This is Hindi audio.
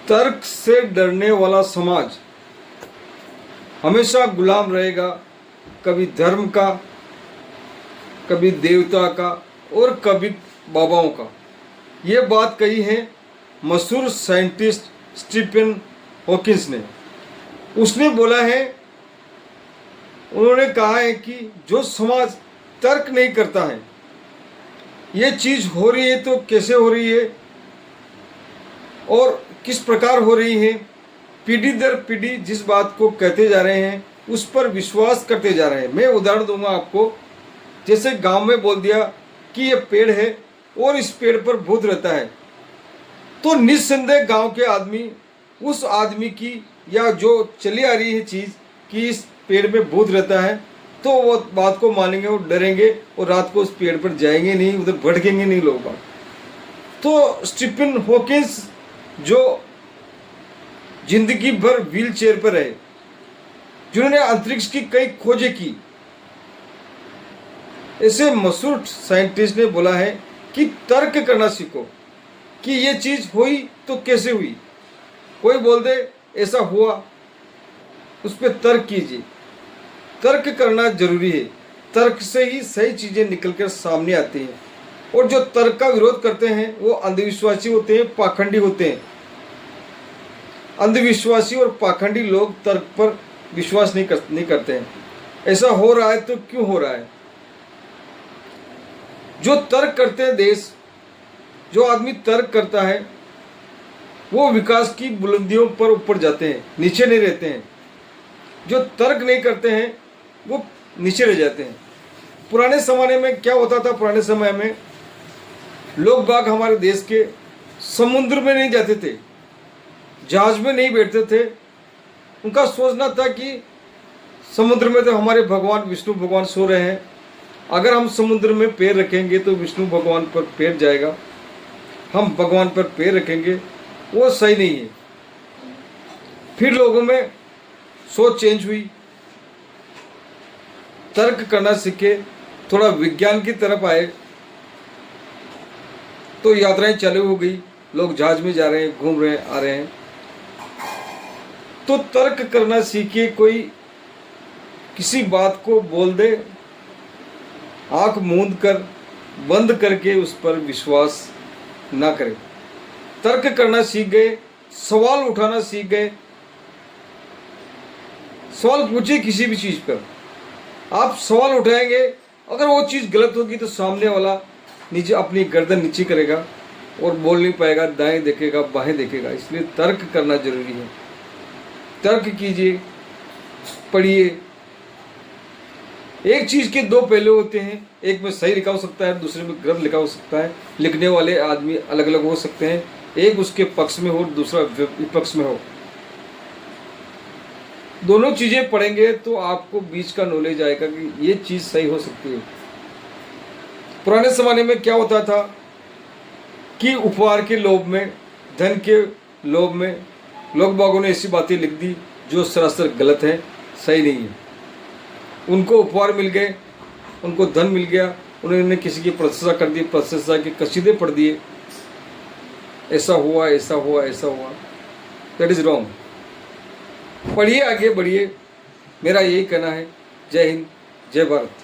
तर्क से डरने वाला समाज हमेशा गुलाम रहेगा, कभी धर्म का, कभी देवता का और कभी बाबाओं का। ये बात कही है मशहूर साइंटिस्ट स्टीफन हॉकिंस ने। उसने बोला है, उन्होंने कहा है कि जो समाज तर्क नहीं करता है, ये चीज़ हो रही है तो कैसे हो रही है और किस प्रकार हो रही है, पीढ़ी दर पीढ़ी जिस बात को कहते जा रहे हैं उस पर विश्वास करते जा रहे हैं। मैं उदाहरण दूंगा आपको। जैसे गांव में बोल दिया कि ये पेड़ है और इस पेड़ पर भूत रहता है, तो निस्संदेह गांव के आदमी उस आदमी की या जो चली आ रही है चीज़ कि इस पेड़ में भूत रहता है, तो वो बात को मानेंगे और डरेंगे और रात को उस पेड़ पर जाएंगे नहीं, उधर भटकेंगे नहीं लोग। तो स्टीफन हॉकिंस जो जिंदगी भर व्हील चेयर पर रहे, जिन्होंने अंतरिक्ष की कई खोजें की, ऐसे मशहूर साइंटिस्ट ने बोला है कि तर्क करना सीखो कि ये चीज़ हुई तो कैसे हुई। कोई बोल दे ऐसा हुआ, उस पर तर्क कीजिए। तर्क करना जरूरी है। तर्क से ही सही चीज़ें निकलकर सामने आती हैं। और जो तर्क का विरोध करते हैं वो अंधविश्वासी होते हैं, पाखंडी होते हैं। अंधविश्वासी और पाखंडी लोग तर्क पर विश्वास नहीं करते हैं। ऐसा हो रहा है तो क्यों हो रहा है? जो तर्क करते हैं देश, जो आदमी तर्क करता है वो विकास की बुलंदियों पर ऊपर जाते हैं, नीचे नहीं रहते हैं। जो तर्क नहीं करते हैं वो नीचे रह जाते हैं। पुराने ज़माने में क्या होता था? पुराने समय में लोग बाग हमारे देश के समुद्र में नहीं जाते थे, जहाज में नहीं बैठते थे। उनका सोचना था कि समुद्र में तो हमारे भगवान विष्णु भगवान सो रहे हैं, अगर हम समुद्र में पैर रखेंगे तो विष्णु भगवान पर पैर जाएगा, हम भगवान पर पैर रखेंगे, वो सही नहीं है। फिर लोगों में सोच चेंज हुई, तर्क करना सीखे, थोड़ा विज्ञान की तरफ आए, तो यात्राएं चालू हो गई, लोग जहाज में जा रहे हैं, घूम रहे हैं, आ रहे हैं। तो तर्क करना सीखिए। कोई किसी बात को बोल दे, आंख मूंद कर बंद करके उस पर विश्वास ना करें। तर्क करना सीख गए, सवाल उठाना सीख गए, सवाल पूछिए किसी भी चीज़ पर। आप सवाल उठाएंगे, अगर वो चीज़ गलत होगी तो सामने वाला नीचे अपनी गर्दन नीचे करेगा और बोल नहीं पाएगा, दाएं देखेगा, बाएं देखेगा। इसलिए तर्क करना जरूरी है। तर्क कीजिए, पढ़िए। एक चीज़ के दो पहलू होते हैं, एक में सही लिखा हो सकता है, दूसरे में गलत लिखा हो सकता है। लिखने वाले आदमी अलग अलग हो सकते हैं, एक उसके पक्ष में हो, दूसरा विपक्ष में हो। दोनों चीज़ें पढ़ेंगे तो आपको बीच का नॉलेज आएगा कि ये चीज़ सही हो सकती है। पुराने ज़माने में क्या होता था कि उपहार के लोभ में, धन के लोभ में लोग बागों ने ऐसी बातें लिख दी जो सरासर गलत है, सही नहीं है। उनको उपहार मिल गए, उनको धन मिल गया, उन्होंने किसी की प्रशंसा कर दी, प्रशंसा के कसीदे पढ़ दिए, ऐसा हुआ, ऐसा हुआ, ऐसा हुआ। That is wrong. पढ़िए, आगे बढ़िए। मेरा यही कहना है। जय हिंद, जय भारत।